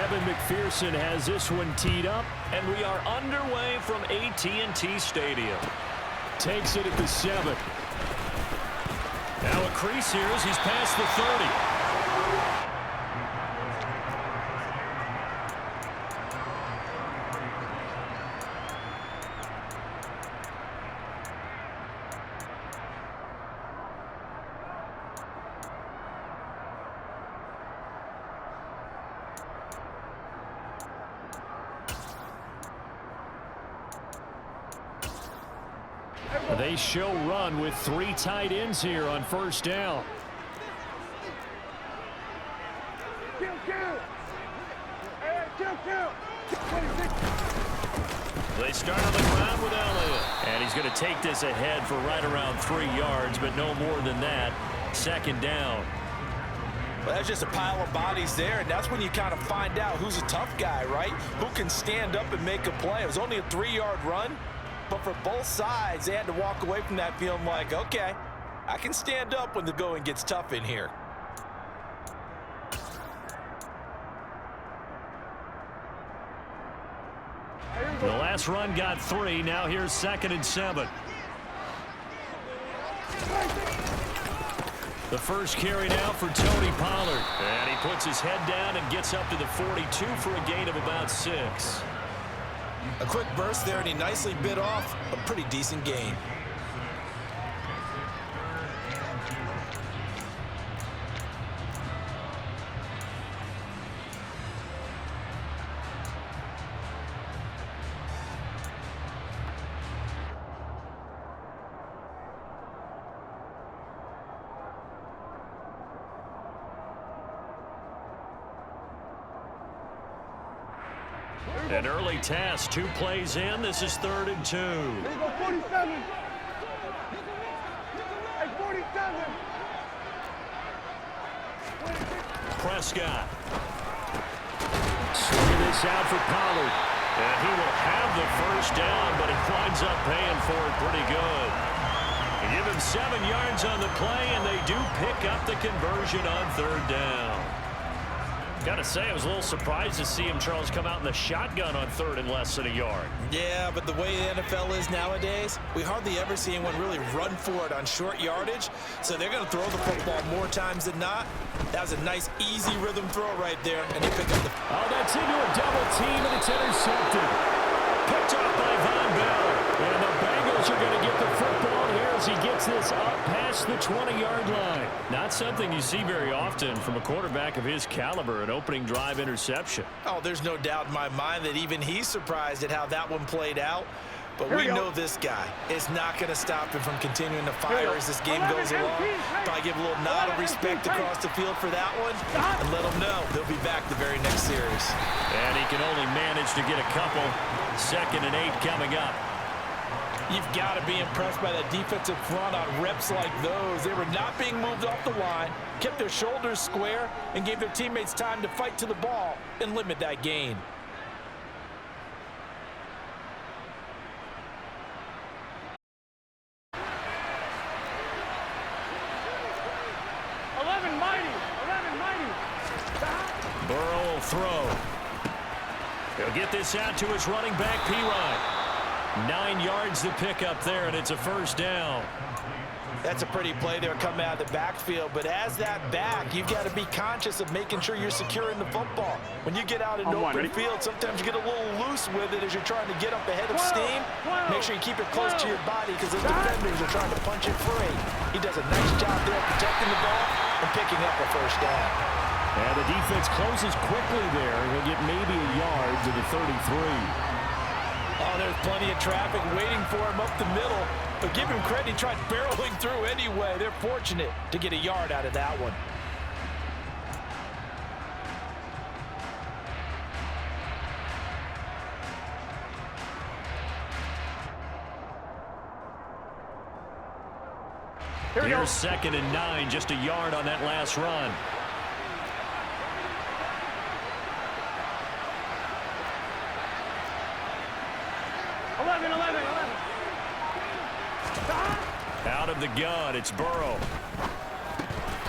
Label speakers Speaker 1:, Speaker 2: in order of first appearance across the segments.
Speaker 1: Evan McPherson has this one teed up, and we are underway from AT&T Stadium. Takes it at the 7. Now a crease here as he's past the 30. They show run with 3 tight ends here on first down. They start on the ground with Elliott. And he's going to take this ahead for right around 3 yards, but no more than that. Second down.
Speaker 2: Well, that's just a pile of bodies there, and that's when you kind of find out who's a tough guy, right? Who can stand up and make a play. It was only a 3-yard run. But for both sides, they had to walk away from that feeling like, okay, I can stand up when the going gets tough in here.
Speaker 1: The last run got 3. Now here's 2nd and 7. The first carry now for Tony Pollard. And he puts his head down and gets up to the 42 for a gain of about 6.
Speaker 2: A quick burst there, and he nicely bit off a pretty decent gain.
Speaker 1: An early task, 2 plays in. This is 3rd and 2.
Speaker 3: There you go, 47. Hey, 47.
Speaker 1: Prescott. Swinging this out for Pollard. And he will have the first down, but he winds up paying for it pretty good. They give him 7 yards on the play, and they do pick up the conversion on 3rd down. Got to say, I was a little surprised to see him, Charles, come out in the shotgun on 3rd and less than a yard.
Speaker 2: Yeah, but the way the NFL is nowadays, we hardly ever see anyone really run for it on short yardage. So they're going to throw the football more times than not. That was a nice, easy rhythm throw right there, and he picked up the...
Speaker 1: Oh, that's into a double team, and it's intercepted. Picked off by Von Bell. And the Bengals are going to get the football here as he gets this up past the 20-yard line. Not something you see very often from a quarterback of his caliber, an opening drive interception.
Speaker 2: Oh, there's no doubt in my mind that even he's surprised at how that one played out. But we know this guy is not going to stop him from continuing to fire as this game goes along. Probably give a little nod of respect across the field for that one and let him know he'll be back the very next series.
Speaker 1: And he can only manage to get a couple. 2nd and 8 coming up.
Speaker 2: You've got to be impressed by that defensive front on reps like those. They were not being moved off the line, kept their shoulders square, and gave their teammates time to fight to the ball and limit that gain.
Speaker 1: Burrow will throw. He'll get this out to his running back, P-Ryan. 9 yards to pick up there, and it's a first down.
Speaker 2: That's a pretty play there coming out of the backfield, but as that back, you've got to be conscious of making sure you're securing the football. When you get out in open field, sometimes you get a little loose with it as you're trying to get up ahead of steam. Make sure you keep it close to your body because the defenders are trying to punch it free. He does a nice job there protecting the ball and picking up a first down.
Speaker 1: And the defense closes quickly there. He'll get maybe a yard to the 33.
Speaker 2: Oh, there's plenty of traffic waiting for him up the middle. But give him credit, he tried barreling through anyway. They're fortunate to get a yard out of that one.
Speaker 1: Here's 2nd and 9, just a yard on that last run. Out of the gun, it's Burrow.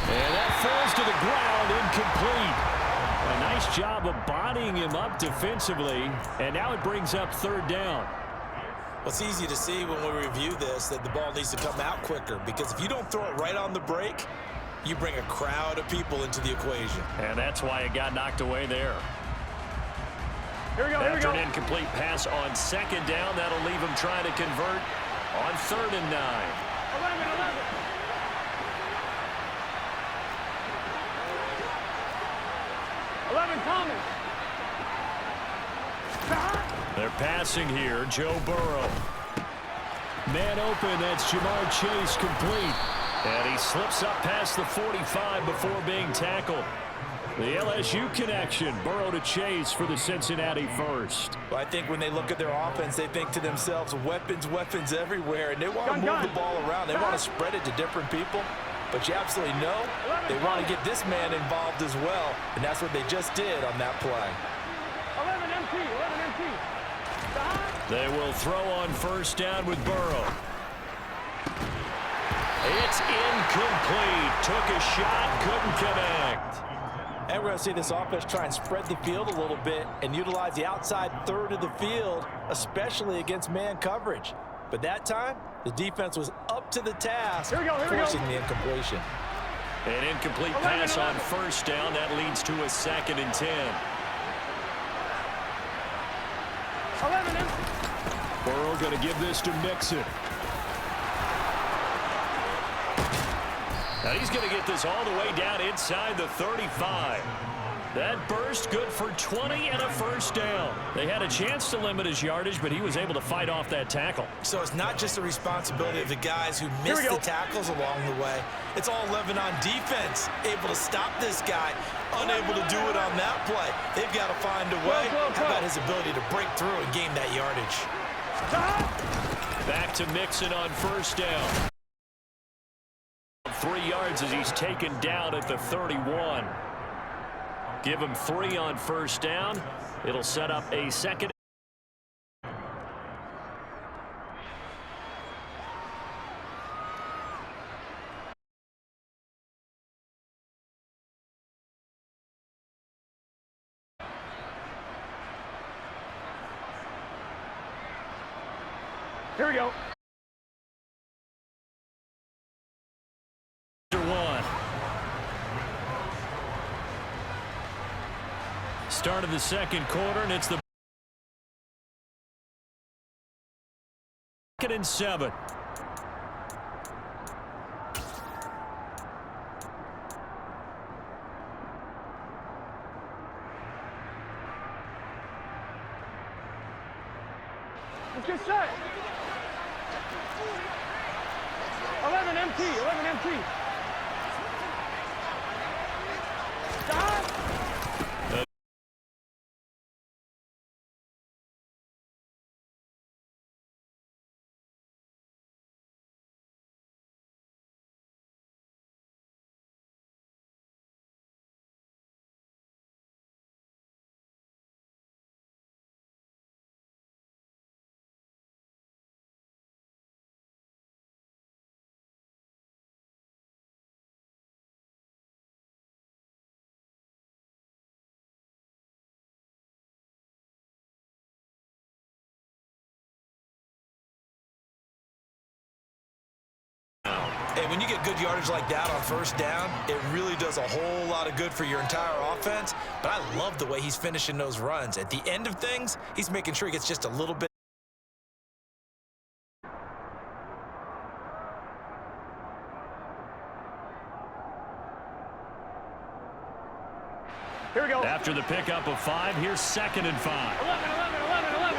Speaker 1: And that falls to the ground, incomplete. A nice job of bodying him up defensively, and now it brings up third down.
Speaker 2: Well, it's easy to see when we review this that the ball needs to come out quicker, because if you don't throw it right on the break, you bring a crowd of people into the equation.
Speaker 1: And that's why it got knocked away there.
Speaker 3: Here we go, here we
Speaker 1: After
Speaker 3: go.
Speaker 1: an incomplete pass on second down, that'll leave him trying to convert on 3rd and 9.
Speaker 3: 11, Thomas.
Speaker 1: They're passing here. Joe Burrow. Man open. That's Jamar Chase complete. And he slips up past the 45 before being tackled. The LSU connection. Burrow to Chase for the Cincinnati first.
Speaker 2: Well, I think when they look at their offense, they think to themselves, weapons, weapons everywhere, and they want to move the ball around. They want to spread it to different people. But you absolutely know they want to get this man involved as well, and that's what they just did on that play.
Speaker 3: 11 MT, 11 MT.
Speaker 1: They will throw on first down with Burrow. It's incomplete. Took a shot, couldn't connect.
Speaker 2: And we're going to see this offense try and spread the field a little bit and utilize the outside third of the field, especially against man coverage. But that time, the defense was up to the task, forcing the incompletion.
Speaker 1: An incomplete pass on first down. That leads to a 2nd and 10.
Speaker 3: 11 MT.
Speaker 1: Burrow going to give this to Mixon. Now he's going to get this all the way down inside the 35. That burst good for 20 and a first down. They had a chance to limit his yardage, but he was able to fight off that tackle.
Speaker 2: So it's not just the responsibility of the guys who missed the tackles along the way. It's all 11 on defense, able to stop this guy, unable to do it on that play. They've got to find a way. How about his ability to break through and gain that yardage?
Speaker 1: Back to Mixon on first down. 3 yards as he's taken down at the 31. Give him 3 on first down. It'll set up a 2nd.
Speaker 3: Here we go.
Speaker 1: Start of the second quarter, and it's the 2nd and 7.
Speaker 3: Let's get set. 11 MT, 11 MT. Stop.
Speaker 2: And when you get good yardage like that on first down, it really does a whole lot of good for your entire offense. But I love the way he's finishing those runs. At the end of things, he's making sure he gets just a little bit.
Speaker 3: Here we go.
Speaker 1: After the pickup of 5, here's 2nd and 5.
Speaker 3: 11, 11, 11, 11.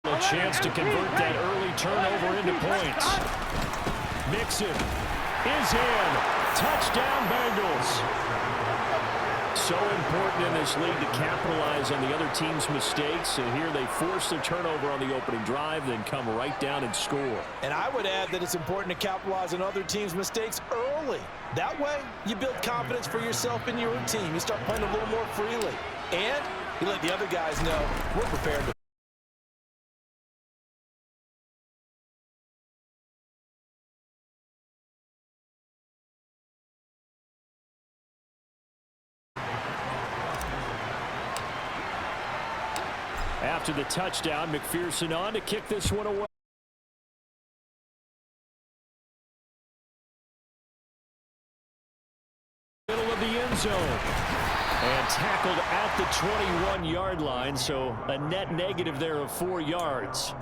Speaker 1: A chance to convert that early turnover into points. Mixon is in. Touchdown, Bengals. So important in this league to capitalize on the other team's mistakes. So here they force the turnover on the opening drive, then come right down and score.
Speaker 2: And I would add that it's important to capitalize on other teams' mistakes early. That way, you build confidence for yourself and your team. You start playing a little more freely. And He let the other guys know we're prepared to.
Speaker 1: After the touchdown, McPherson on to kick this one away. Middle of the end zone. And tackled at the 21-yard line, so a net negative there of 4 yards.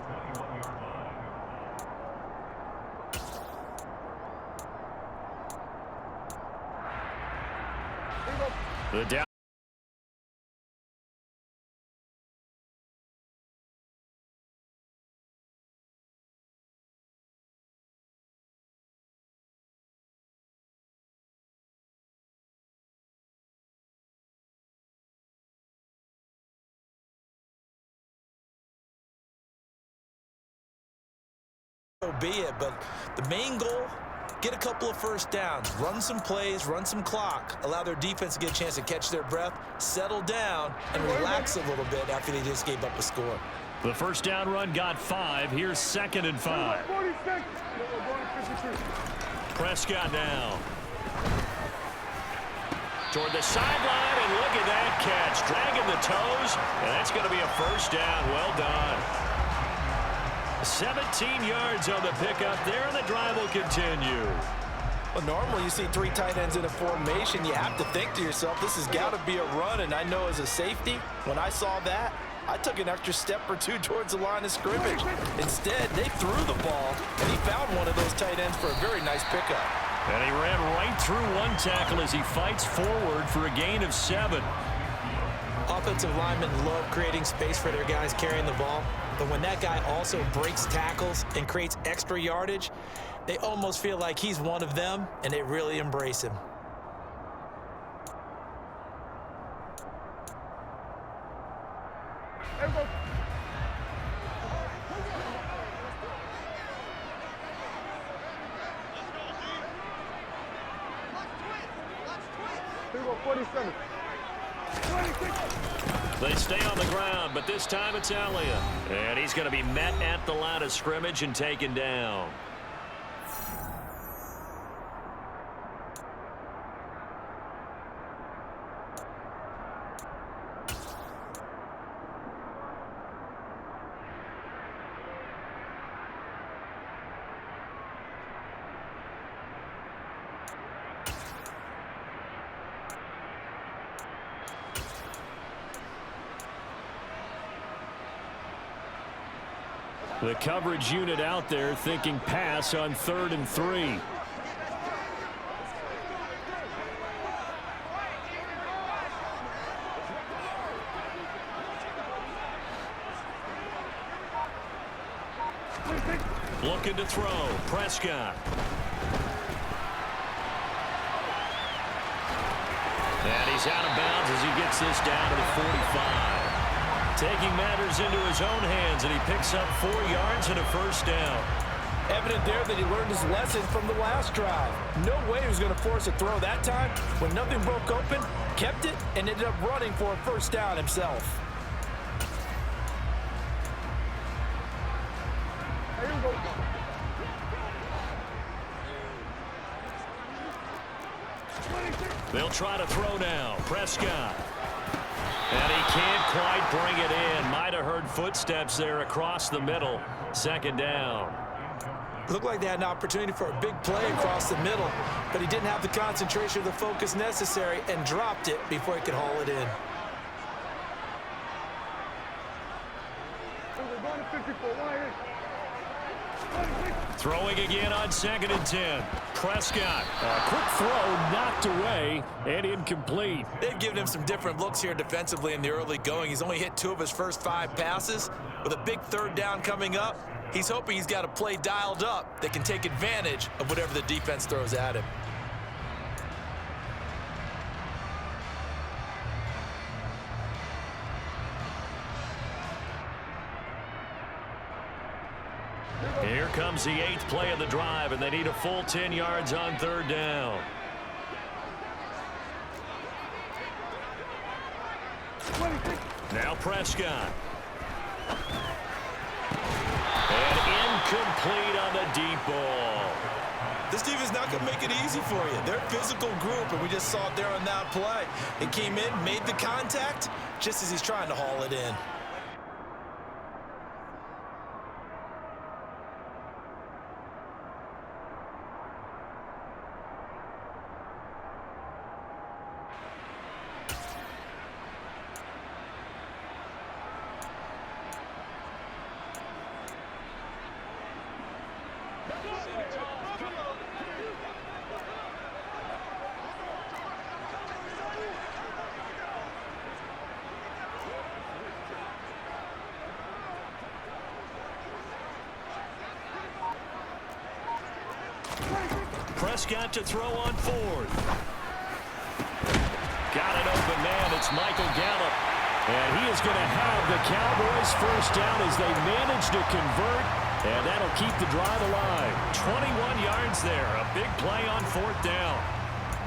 Speaker 1: The down.
Speaker 2: Be it, but the main goal, get a couple of first downs, run some plays, run some clock, allow their defense to get a chance to catch their breath, settle down, and relax a little bit after they just gave up a score.
Speaker 1: The first down run got 5. Here's 2nd and 5. Prescott now. Toward the sideline, and look at that catch. Dragging the toes, and that's going to be a first down. Well done. 17 yards on the pickup there, and the drive will continue.
Speaker 2: Well, normally you see 3 tight ends in a formation. You have to think to yourself, this has got to be a run, and I know as a safety, when I saw that, I took an extra step or 2 towards the line of scrimmage. Instead, they threw the ball, and he found one of those tight ends for a very nice pickup.
Speaker 1: And he ran right through one tackle as he fights forward for a gain of 7.
Speaker 4: Offensive linemen love creating space for their guys carrying the ball, but when that guy also breaks tackles and creates extra yardage, they almost feel like he's one of them, and they really embrace him.
Speaker 1: They stay on the ground, but this time it's Elliott. And he's going to be met at the line of scrimmage and taken down. The coverage unit out there thinking pass on 3rd and 3. Looking to throw. Prescott. And he's out of bounds as he gets this down to the 45. Taking matters into his own hands, and he picks up 4 yards and a first down.
Speaker 2: Evident there that he learned his lesson from the last drive. No way he was going to force a throw that time. When nothing broke open, kept it, and ended up running for a first down himself.
Speaker 1: They'll try to throw now. Prescott. And he can't quite bring it in. Might have heard footsteps there across the middle. 2nd down.
Speaker 4: Looked like they had an opportunity for a big play across the middle, but he didn't have the concentration or the focus necessary and dropped it before he could haul it in.
Speaker 1: Throwing again on 2nd and 10. Prescott. A quick throw knocked away and incomplete.
Speaker 4: They've given him some different looks here defensively in the early going. He's only hit 2 of his first 5 passes. With a big 3rd down coming up, he's hoping he's got a play dialed up that can take advantage of whatever the defense throws at him.
Speaker 1: Here comes the 8th play of the drive, and they need a full 10 yards on 3rd down. Now Prescott. And incomplete on the deep ball.
Speaker 4: This defense is not going to make it easy for you. They're a physical group, and we just saw it there on that play. It came in, made the contact, just as he's trying to haul it in.
Speaker 1: Prescott to throw on fourth. Got an open man. It's Michael Gallup. And he is going to have the Cowboys first down as they manage to convert. And that'll keep the drive alive. 21 yards there. A big play on fourth down.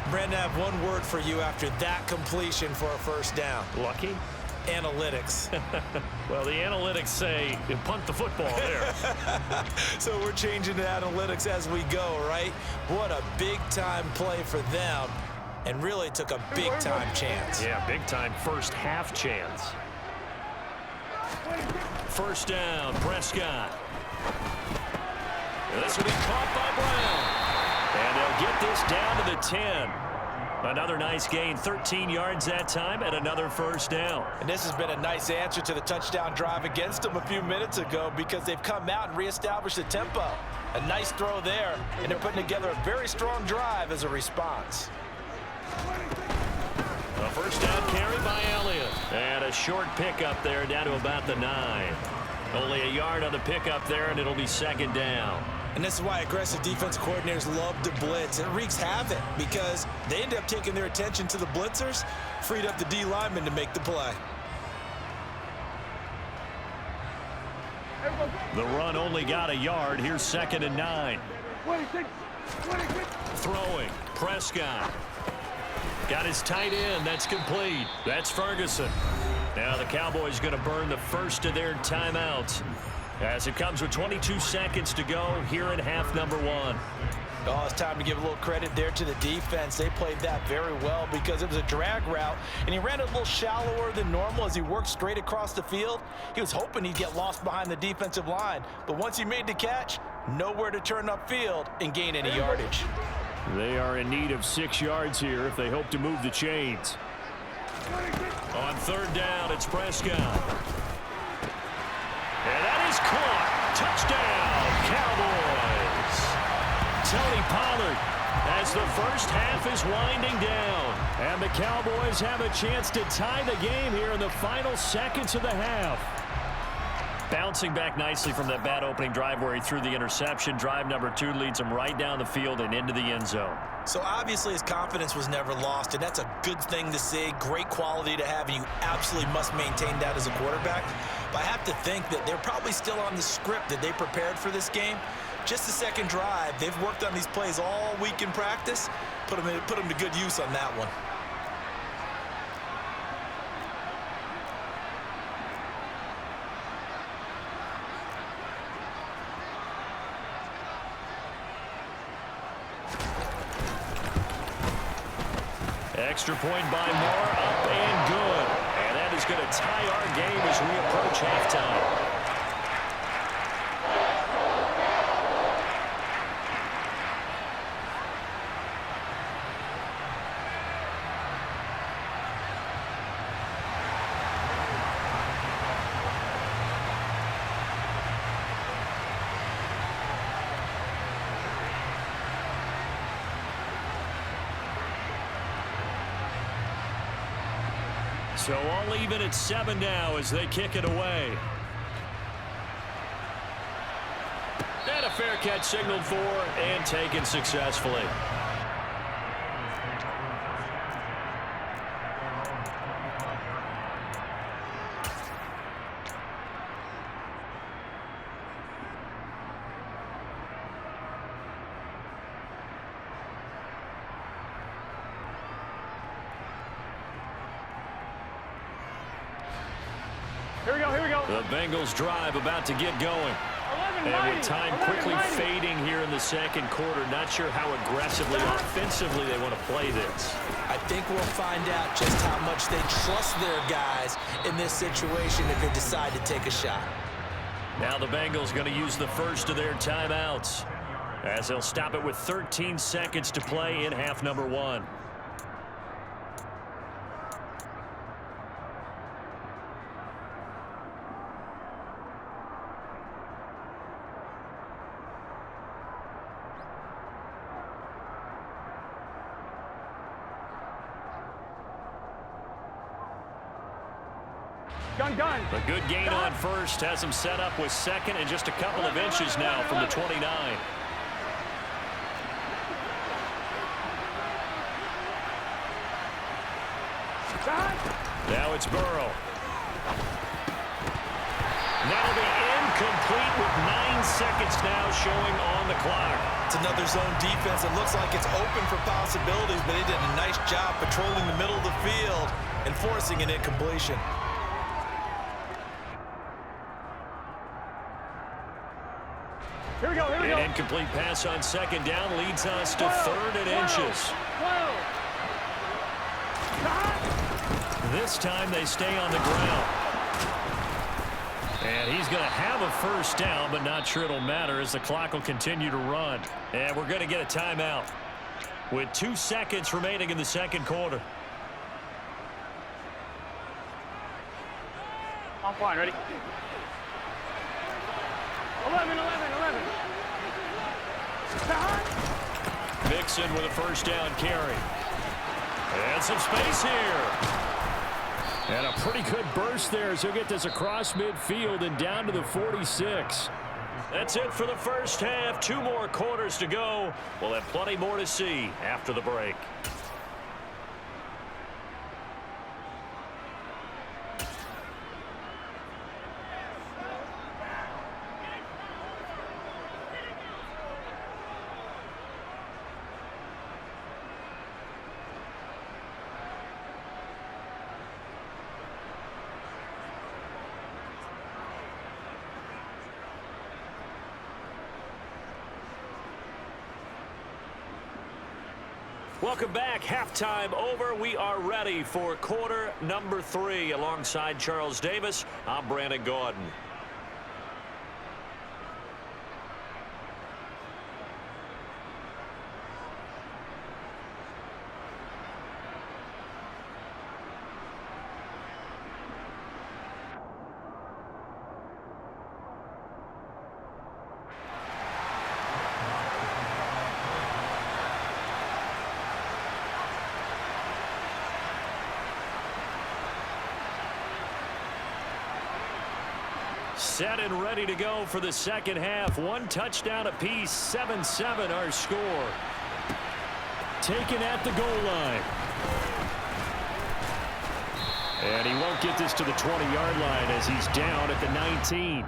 Speaker 4: Brandon, I have one word for you after that completion for a first down.
Speaker 1: Lucky?
Speaker 4: Analytics.
Speaker 1: Well, the analytics say you punt the football there.
Speaker 4: So we're changing to analytics as we go, right? What a big-time play for them, and really took a big-time chance.
Speaker 1: Yeah, big-time first half chance. First down, Prescott. This will be caught by Brown. And they'll get this down to the 10. Another nice gain, 13 yards that time, and another first down.
Speaker 2: And this has been a nice answer to the touchdown drive against them a few minutes ago because they've come out and reestablished the tempo. A nice throw there, and they're putting together a very strong drive as a response.
Speaker 1: A first down carry by Elliott. And a short pickup there down to about the 9. Only a yard on the pickup there, and it'll be second down.
Speaker 4: And this is why aggressive defensive coordinators love to blitz. It wreaks havoc because they end up taking their attention to the blitzers, freed up the D lineman to make the play.
Speaker 1: The run only got a yard. Here's second and 9. Throwing. Prescott. Got his tight end. That's complete. That's Ferguson. Now the Cowboys going to burn the first of their timeouts as it comes with 22 seconds to go here in half number 1.
Speaker 2: Oh, it's time to give a little credit there to the defense. They played that very well because it was a drag route, and he ran a little shallower than normal as he worked straight across the field. He was hoping he'd get lost behind the defensive line, but once he made the catch, nowhere to turn upfield and gain any yardage.
Speaker 1: They are in need of 6 yards here if they hope to move the chains. On third down, it's Prescott. And that is caught. Touchdown, Cowboys. Tony Pollard as the first half is winding down. And the Cowboys have a chance to tie the game here in the final seconds of the half. Bouncing back nicely from that bad opening drive where he threw the interception. Drive number 2 leads him right down the field and into the end zone.
Speaker 4: So obviously his confidence was never lost, and that's a good thing to see. Great quality to have, and you absolutely must maintain that as a quarterback. But I have to think that they're probably still on the script that they prepared for this game. Just the second drive, they've worked on these plays all week in practice. Put them to good use on that one.
Speaker 1: Extra point by Moore, up and good. And that is going to tie our game as we approach halftime. So all even at 7 now as they kick it away. And a fair catch signaled for and taken successfully.
Speaker 3: Here we go, here we go.
Speaker 1: The Bengals drive about to get going. And with time quickly fading here in the second quarter, not sure how aggressively, offensively they want to play this.
Speaker 4: I think we'll find out just how much they trust their guys in this situation if they decide to take a shot.
Speaker 1: Now the Bengals going to use the first of their timeouts, as they'll stop it with 13 seconds to play in half number 1.
Speaker 3: Gun.
Speaker 1: A good gain on first has him set up with second and just a couple of inches now from the 29. Now it's Burrow. That'll be incomplete with 9 seconds now showing on the clock.
Speaker 4: It's another zone defense. It looks like it's open for possibilities, but they did a nice job patrolling the middle of the field and forcing an incompletion.
Speaker 3: Here we go, here we go.
Speaker 1: An incomplete pass on second down leads us to 3rd and inches. This time they stay on the ground. And he's going to have a first down, but not sure it'll matter as the clock will continue to run. And we're going to get a timeout with 2 seconds remaining in the second quarter.
Speaker 3: I'm fine, ready? 11.
Speaker 1: Mixon with a first down carry. And some space here. And a pretty good burst there as he'll get this across midfield and down to the 46. That's it for the first half. 2 more quarters to go. We'll have plenty more to see after the break. Welcome back. Halftime over. We are ready for quarter number 3. Alongside Charles Davis, I'm Brandon Gordon. Set and ready to go for the second half. 1 touchdown apiece. 7-7 our score. Taken at the goal line. And he won't get this to the 20-yard line as he's down at the 19.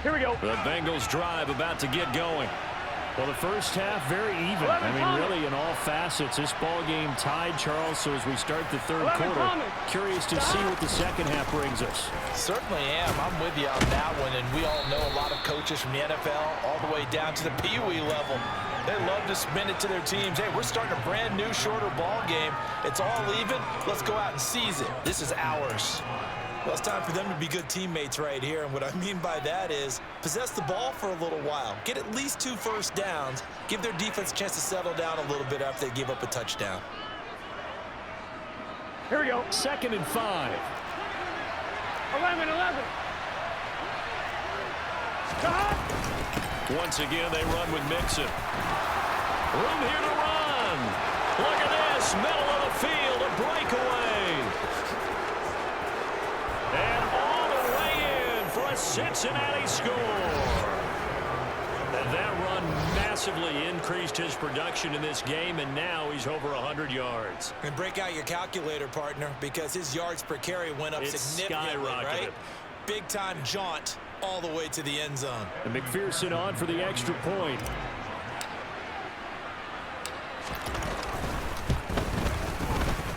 Speaker 3: Here we go.
Speaker 1: The Bengals drive about to get going. Well, the first half very even. I mean, really in all facets. This ball game tied, Charles. So as we start the third quarter, curious to see what the second half brings us.
Speaker 4: Certainly am. I'm with you on that one. And we all know a lot of coaches from the NFL all the way down to the Pee-wee level. They love to spin it to their teams. Hey, we're starting a brand new, shorter ball game. It's all even. Let's go out and seize it. This is ours. Well, it's time for them to be good teammates right here. And what I mean by that is possess the ball for a little while. Get at least 2 first downs. Give their defense a chance to settle down a little bit after they give up a touchdown.
Speaker 3: Here we go.
Speaker 1: 2nd and 5.
Speaker 3: 11.
Speaker 1: Once again, they run with Mixon. Room here to run. Look at this. Middle of the field. A breakaway. And all the way in for a Cincinnati score. And that run massively increased his production in this game, and now he's over 100 yards.
Speaker 4: And break out your calculator, partner, because his yards per carry went up significantly,
Speaker 1: skyrocketed.
Speaker 4: right? big-time jaunt all the way to the end zone.
Speaker 1: And McPherson on for the extra point.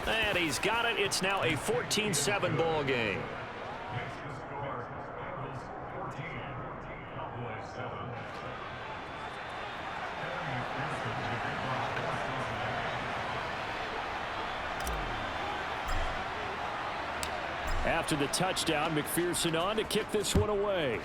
Speaker 1: And he's got it. It's now a 14-7 ball game. After the touchdown, McPherson on to kick this one away.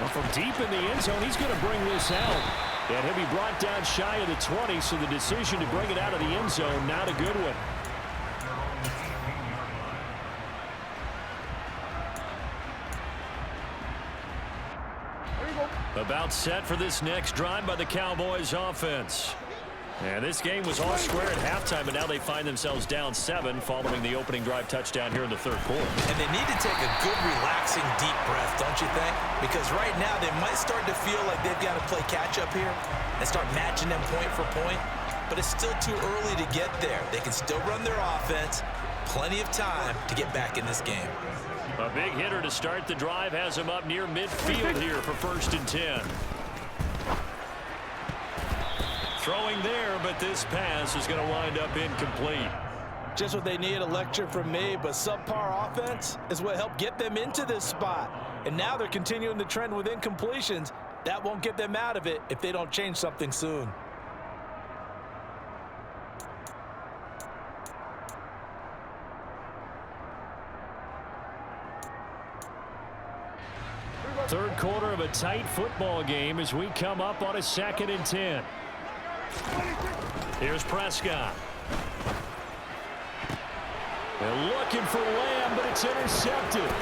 Speaker 1: Well, from deep in the end zone, he's going to bring this out. And he'll be brought down shy of the 20, so the decision to bring it out of the end zone, not a good one. About set for this next drive by the Cowboys offense. And this game was all square at halftime, but now they find themselves down 7 following the opening drive touchdown here in the third quarter.
Speaker 4: And they need to take a good, relaxing, deep breath, don't you think? Because right now they might start to feel like they've got to play catch-up here and start matching them point for point. But it's still too early to get there. They can still run their offense. Plenty of time to get back in this game.
Speaker 1: A big hitter to start the drive has him up near midfield here for 1st and 10. Throwing there, but this pass is going to wind up incomplete.
Speaker 2: Just what they need, a lecture from me, but subpar offense is what helped get them into this spot. And now they're continuing the trend with incompletions. That won't get them out of it if they don't change something soon.
Speaker 1: Third quarter of a tight football game as we come up on a 2nd and 10. Here's Prescott. They're looking for Lamb, but it's intercepted.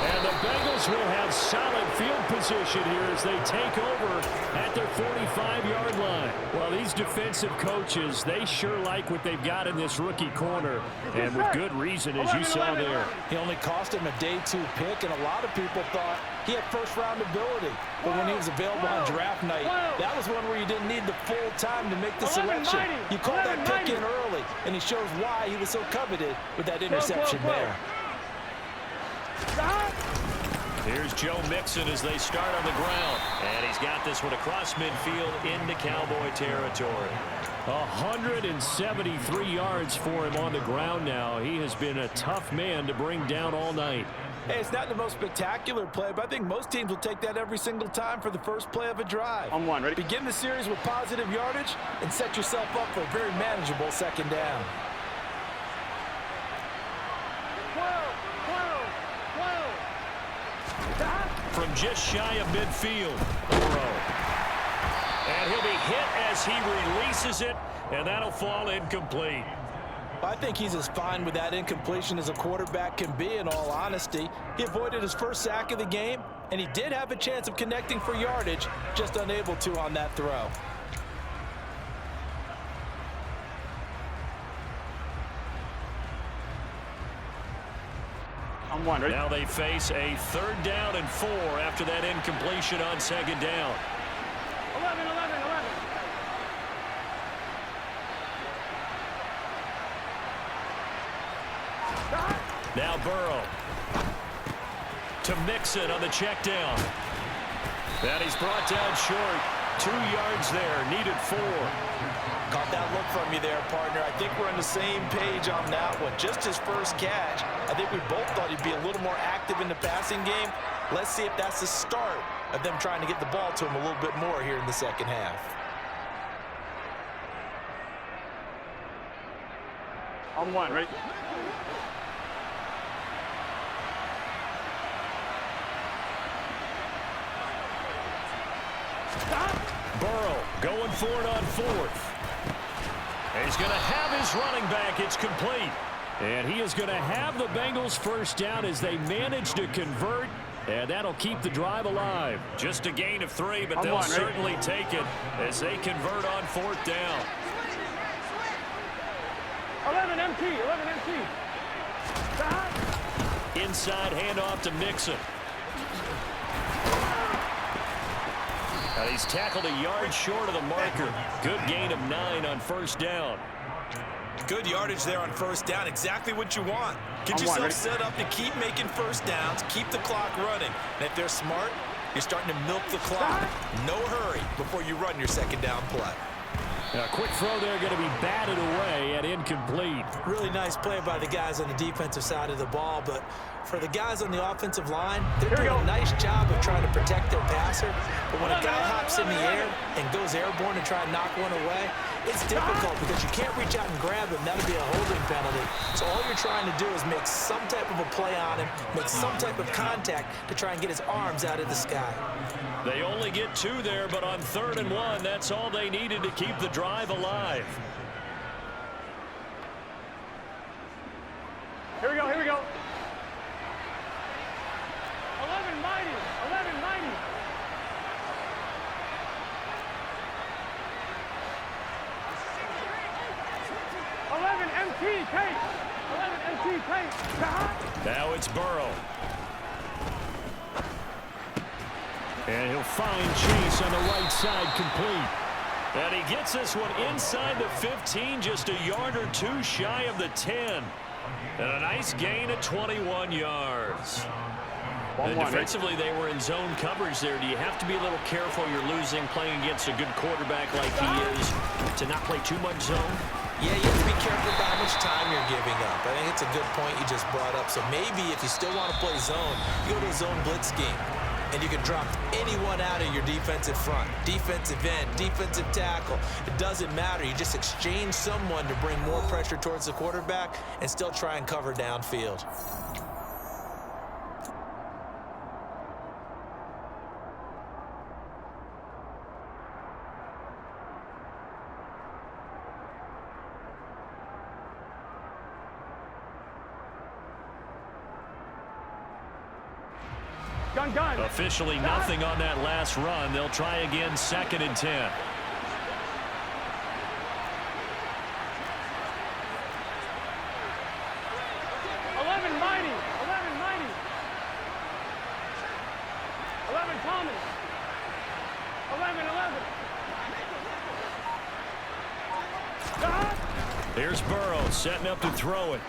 Speaker 1: And the Bengals will have solid field position here as they take over at their 45-yard line. Well, these defensive coaches, they sure like what they've got in this rookie corner, and with good reason, as you saw there.
Speaker 2: He only cost him a day 2 pick, and a lot of people thought he had first-round ability. But when he was available on draft night, that was one where you didn't need the full time to make the selection. You called that pick in early, and he shows why he was so coveted with that interception there.
Speaker 1: Here's Joe Mixon as they start on the ground. And he's got this one across midfield into Cowboy territory. 173 yards for him on the ground now. He has been a tough man to bring down all night.
Speaker 2: Hey, it's not the most spectacular play, but I think most teams will take that every single time for the first play of a drive.
Speaker 3: On one, ready?
Speaker 2: Begin the series with positive yardage and set yourself up for a very manageable 2nd down.
Speaker 1: From just shy of midfield, Burrow. And he'll be hit as he releases it, and that'll fall incomplete.
Speaker 2: I think he's as fine with that incompletion as a quarterback can be, in all honesty. He avoided his first sack of the game, and he did have a chance of connecting for yardage, just unable to on that throw.
Speaker 3: On one, ready?
Speaker 1: Now they face a 3rd down and 4 after that incompletion on 2nd down.
Speaker 3: 11.
Speaker 1: Now Burrow to Mixon on the check down. And he's brought down short. 2 yards there, needed 4.
Speaker 2: Caught that look from you there, partner. I think we're on the same page on that one. Just his first catch. I think we both thought he'd be a little more active in the passing game. Let's see if that's the start of them trying to get the ball to him a little bit more here in the 2nd half.
Speaker 3: On one, ready?
Speaker 1: Burrow going for it on 4th. And he's going to have his running back. It's complete. And he is going to have the Bengals first down as they manage to convert. And that'll keep the drive alive. Just a gain of 3, but they'll certainly take it as they convert on 4th down.
Speaker 3: 11 MT.
Speaker 1: Inside handoff to Mixon. And he's tackled a yard short of the marker. Good gain of 9 on 1st down.
Speaker 4: Good yardage there on first down. Exactly what you want. Get yourself set up to keep making first downs, keep the clock running. And if they're smart, you're starting to milk the clock. No hurry before you run your second down play.
Speaker 1: A quick throw there going to be batted away and incomplete.
Speaker 4: Really nice play by the guys on the defensive side of the ball, but for the guys on the offensive line, they're doing a nice job of trying to protect their passer. But when a guy hops in the air and goes airborne and try and knock one away, it's difficult because you can't reach out and grab him. That'll be a holding penalty. So all you're trying to do is make some type of a play on him, make some type of contact to try and get his arms out of the sky.
Speaker 1: They only get 2 there, but on 3rd and 1, that's all they needed to keep the drive alive.
Speaker 3: Here we go, here we go. 11 mighty, 11 mighty. 11 MT tape. 11 MT tape.
Speaker 1: Now it's Burrow. And he'll find Chase on the right side, complete. And he gets this one inside the 15, just a yard or 2 shy of the 10. And a nice gain of 21 yards. And defensively, they were in zone coverage there. Do you have to be a little careful you're losing playing against a good quarterback like he is to not play too much zone?
Speaker 4: Yeah, you have to be careful about how much time you're giving up. I think it's a good point you just brought up. So maybe if you still want to play zone, you go to a zone blitz scheme. And you can drop anyone out of your defensive front, defensive end, defensive tackle. It doesn't matter. You just exchange someone to bring more pressure towards the quarterback and still try and cover downfield.
Speaker 3: Gun.
Speaker 1: Officially nothing on that last run. They'll try again, 2nd and 10.
Speaker 3: 11 mighty, 11 mighty. 11 Thomas. 11.
Speaker 1: Here's Burrow setting up to throw it.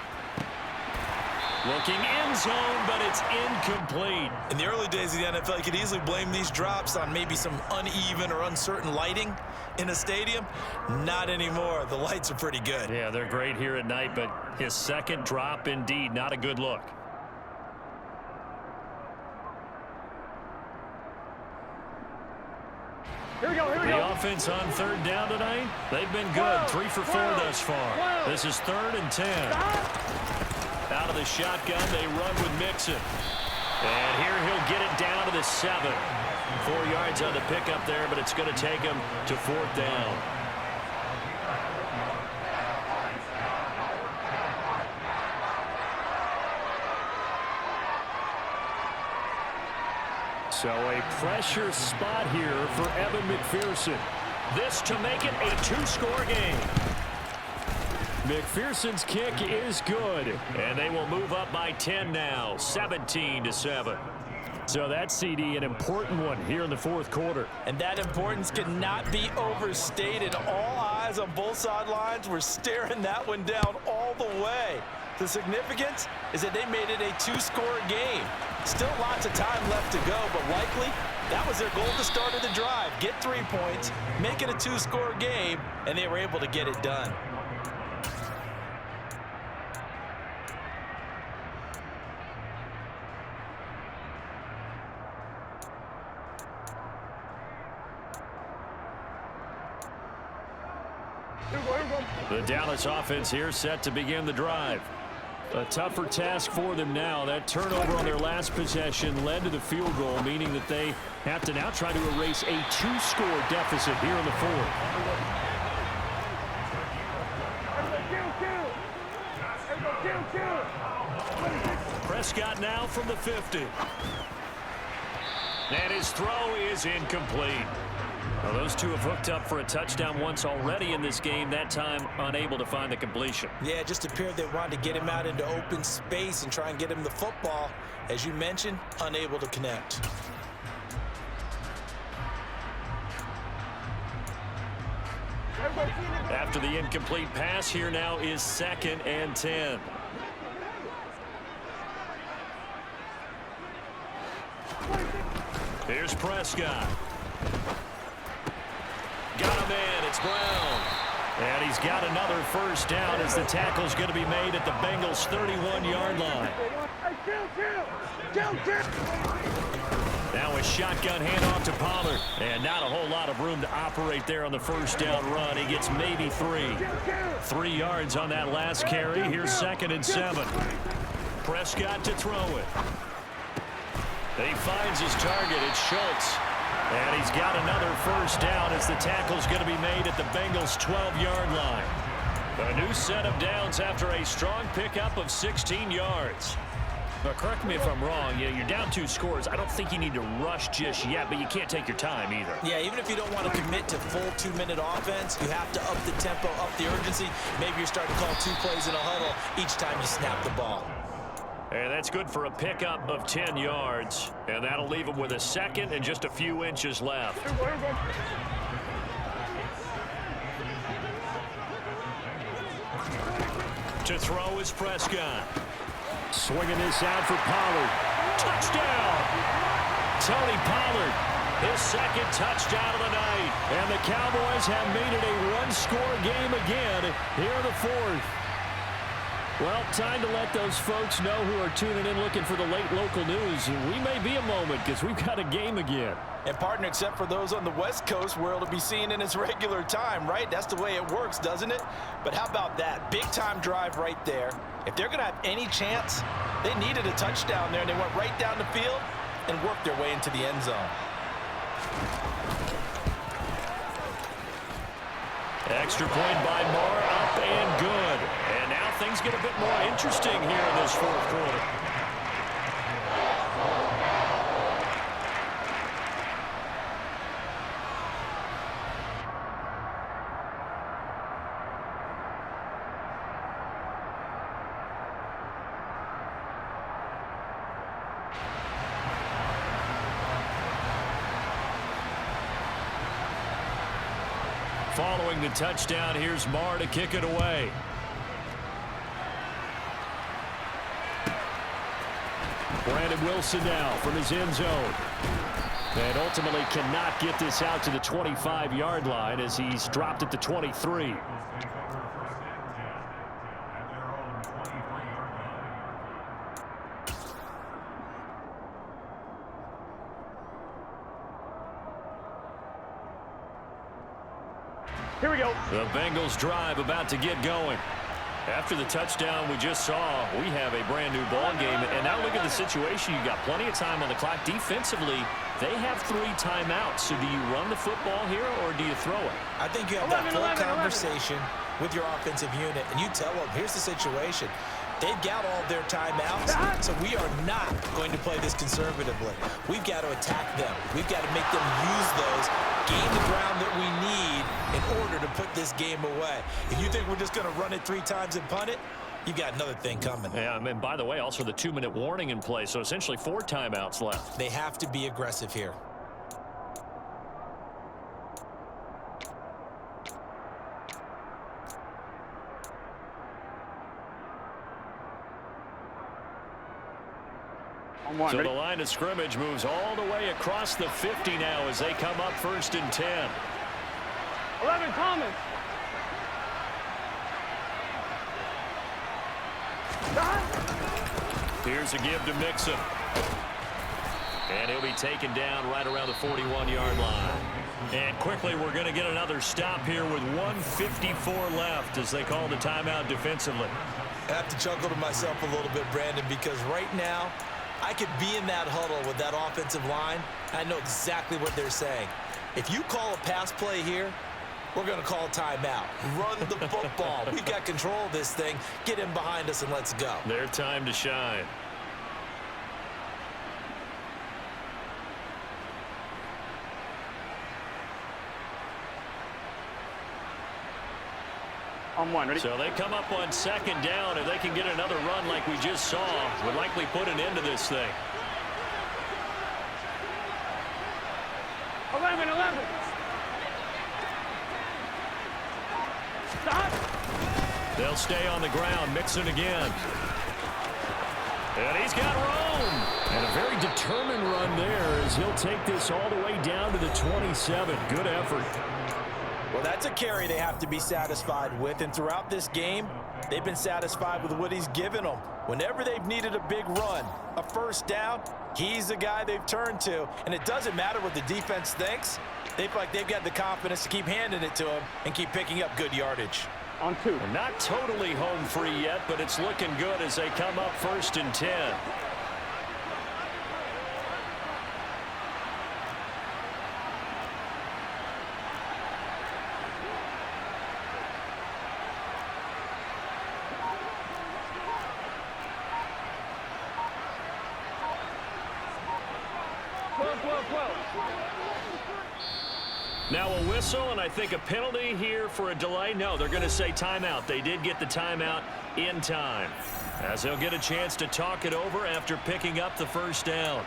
Speaker 1: Looking end zone, but it's incomplete.
Speaker 4: In the early days of the NFL, you could easily blame these drops on maybe some uneven or uncertain lighting in a stadium. Not anymore. The lights are pretty good.
Speaker 1: Yeah, they're great here at night, but his second drop, indeed, not a good look.
Speaker 3: Here we go.
Speaker 1: The offense on 3rd down tonight, they've been good. 3 for 4 thus far. This is 3rd and 10. Out of the shotgun, they run with Mixon. And here he'll get it down to the 7. 4 yards on the pickup there, but it's going to take him to 4th down. So a pressure spot here for Evan McPherson. This to make it a 2-score game. McPherson's kick is good, and they will move up by 10 now, 17-7. So that's, CD, an important one here in the 4th quarter.
Speaker 2: And that importance cannot be overstated. All eyes on both sidelines were staring that one down all the way. The significance is that they made it a 2-score game. Still lots of time left to go, but likely that was their goal at the start of the drive. Get 3 points, make it a 2-score game, and they were able to get it done.
Speaker 1: The Dallas offense here set to begin the drive. A tougher task for them now. That turnover on their last possession led to the field goal, meaning that they have to now try to erase a 2-score deficit here in the 4th. Prescott now from the 50. And his throw is incomplete. Well, those two have hooked up for a touchdown once already in this game, that time unable to find the completion.
Speaker 4: Yeah, it just appeared they wanted to get him out into open space and try and get him the football. As you mentioned, unable to connect.
Speaker 1: After the incomplete pass, here now is 2nd and 10. Here's Prescott. Got him in. It's Brown. And he's got another first down as the tackle's going to be made at the Bengals' 31-yard line. Now a shotgun handoff to Pollard. And not a whole lot of room to operate there on the first down run. He gets maybe 3. 3 yards on that last carry. Here's 2nd and 7. Prescott to throw it. He finds his target. It's Schultz. And he's got another first down as the tackle's going to be made at the Bengals' 12-yard line. A new set of downs after a strong pickup of 16 yards. Now, correct me if I'm wrong. Yeah, you're down 2 scores. I don't think you need to rush just yet, but you can't take your time either.
Speaker 4: Yeah, even if you don't want to commit to full 2-minute offense, you have to up the tempo, up the urgency. Maybe you're starting to call 2 plays in a huddle each time you snap the ball.
Speaker 1: And that's good for a pickup of 10 yards. And that'll leave him with a 2nd and just a few inches left. To throw is Prescott. Swinging this out for Pollard. Touchdown! Tony Pollard, his 2nd touchdown of the night. And the Cowboys have made it a 1-score game again here in the 4th. Well, time to let those folks know who are tuning in looking for the late local news. We may be a moment because we've got a game again.
Speaker 2: And partner, except for those on the West Coast where it'll be seen in its regular time, right? That's the way it works, doesn't it? But how about that? Big-time drive right there. If they're going to have any chance, they needed a touchdown there, and they went right down the field and worked their way into the end zone.
Speaker 1: Extra point by Moore, up and good. And now things get a bit more interesting here in this 4th quarter. Following the touchdown, here's Marr to kick it away. Brandon Wilson now from his end zone. And ultimately cannot get this out to the 25-yard line as he's dropped at the 23.
Speaker 3: Here we go.
Speaker 1: The Bengals drive about to get going. After the touchdown we just saw, we have a brand new ball game. And now look at the situation. You've got plenty of time on the clock. Defensively, they have 3 timeouts. So do you run the football here or do you throw it?
Speaker 4: I think you have that full conversation with your offensive unit, and you tell them, here's the situation. They've got all their timeouts, so we are not going to play this conservatively. We've got to attack them. We've got to make them use those, gain the ground that we need in order to put this game away. If you think we're just going to run it 3 times and punt it, you've got another thing coming.
Speaker 1: Yeah, and by the way, also the 2-minute warning in play, so essentially 4 timeouts left.
Speaker 4: They have to be aggressive here.
Speaker 1: So the line of scrimmage moves all the way across the 50 now as they come up 1st and 10.
Speaker 3: 11 Thomas.
Speaker 1: Here's a give to Mixon. And he'll be taken down right around the 41-yard line. And quickly we're going to get another stop here with 1:54 left as they call the timeout defensively.
Speaker 4: I have to chuckle to myself a little bit, Brandon, because right now I could be in that huddle with that offensive line. I know exactly what they're saying. If you call a pass play here, we're going to call timeout. Run the football. We've got control of this thing. Get in behind us and let's go.
Speaker 1: Their time to shine.
Speaker 3: On 1, ready?
Speaker 1: So they come up on 2nd down. If they can get another run like we just saw, would likely put an end to this thing.
Speaker 3: 11.
Speaker 1: They'll stay on the ground. Mixon again. And he's got room. And a very determined run there as he'll take this all the way down to the 27. Good effort.
Speaker 2: Well, that's a carry they have to be satisfied with. And throughout this game, they've been satisfied with what he's given them. Whenever they've needed a big run, a first down, he's the guy they've turned to. And it doesn't matter what the defense thinks. They feel like they've got the confidence to keep handing it to him and keep picking up good yardage.
Speaker 3: On 2.
Speaker 1: And not totally home free yet, but it's looking good as they come up 1st and 10. Now a whistle, and I think a penalty here for a delay. No, they're going to say timeout. They did get the timeout in time, as they'll get a chance to talk it over after picking up the first down.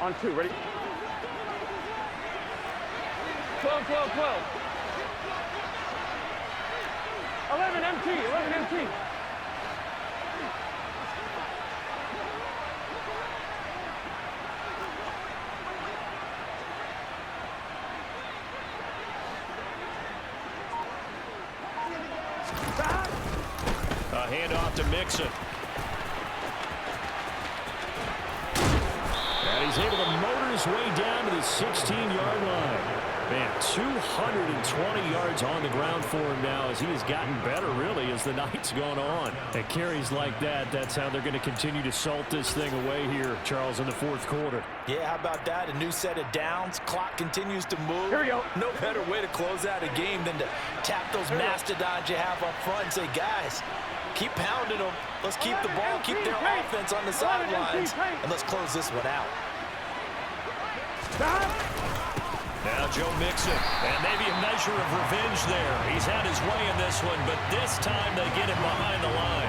Speaker 3: On 2, ready? 12, 12, 12. 11 MT, 11 MT.
Speaker 1: A handoff to Mixon. And he's able to motor his way down to the 16-yard line. Man, 220 yards on the ground for him now as he has gotten better, really, as the night's gone on. And carries like that, that's how they're going to continue to salt this thing away here, Charles, in the 4th quarter.
Speaker 2: Yeah, how about that? A new set of downs. Clock continues to move.
Speaker 3: Here we go.
Speaker 2: No better way to close out a game than to tap those mastodons you have up front and say, guys, keep pounding them. Let's keep the ball, keep their offense on the sidelines, and let's close this one out.
Speaker 1: Now Joe Mixon, and maybe a measure of revenge there. He's had his way in this one, but this time they get him behind the line.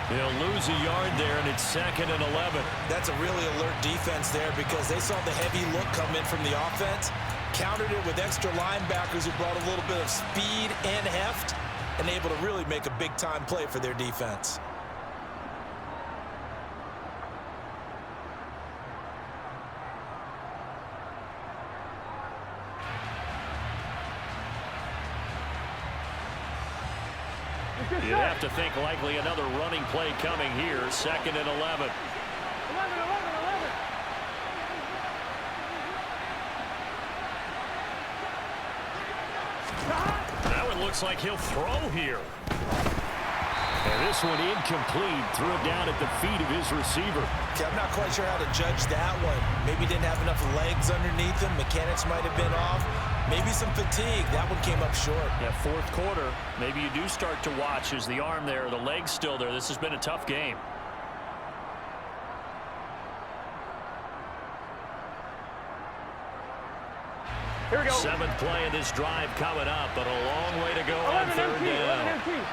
Speaker 1: They'll lose a yard there, and it's 2nd and 11.
Speaker 2: That's a really alert defense there because they saw the heavy look come in from the offense, countered it with extra linebackers who brought a little bit of speed and heft, and able to really make a big-time play for their defense.
Speaker 1: You'd have to think likely another running play coming here. 2nd and 11.
Speaker 3: 11, 11, 11.
Speaker 1: Now it looks like he'll throw here. And this one incomplete. Threw it down at the feet of his receiver.
Speaker 2: Okay, I'm not quite sure how to judge that one. Maybe didn't have enough legs underneath him. Mechanics might have been off. Maybe some fatigue. That one came up short.
Speaker 1: Yeah, 4th quarter. Maybe you do start to watch as the arm there, the leg's still there. This has been a tough game.
Speaker 3: Here we go.
Speaker 1: 7th play of this drive coming up, but a long way to go on 3rd down.
Speaker 3: 11 MT.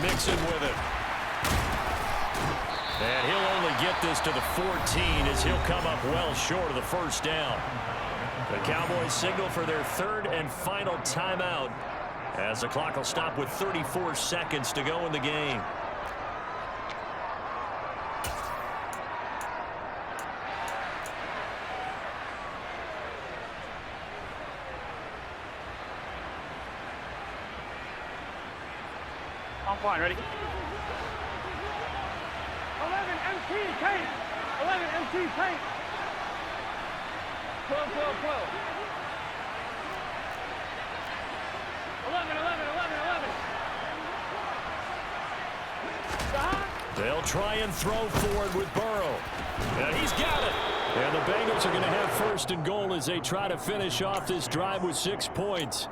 Speaker 1: Mixon with it. And he'll only get this to the 14 as he'll come up well short of the first down. The Cowboys signal for their 3rd and final timeout as the clock will stop with 34 seconds to go in the game.
Speaker 3: I'm fine, ready? 11 MT, tank. 11 MT, tank. 12, 12, 12. 11, 11, 11, 11.
Speaker 1: They'll try and throw forward with Burrow. And he's got it. And the Bengals are going to have 1st and goal as they try to finish off this drive with 6 points.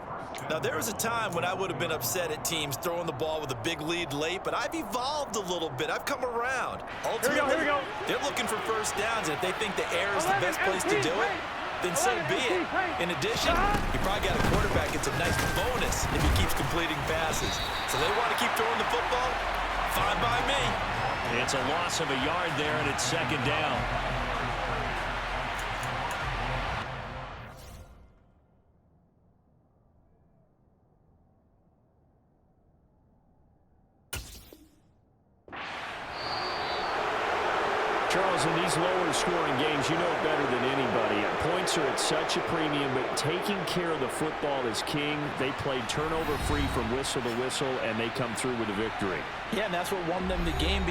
Speaker 2: Now, there was a time when I would have been upset at teams throwing the ball with a big lead late, but I've evolved a little bit. I've come around. Ultimately,
Speaker 3: here we go.
Speaker 2: They're looking for first downs, and if they think the air is the best place to do it, then so be it. In addition, you probably got a quarterback gets a nice bonus if he keeps completing passes. So they want to keep throwing the football? Fine by me.
Speaker 1: It's a loss of a yard there, and it's second down. Charles, in these lower-scoring games, you know it better than anybody. Points are at such a premium, but taking care of the football is king. They played turnover-free from whistle to whistle, and they come through with a victory.
Speaker 2: Yeah, and that's what won them the game.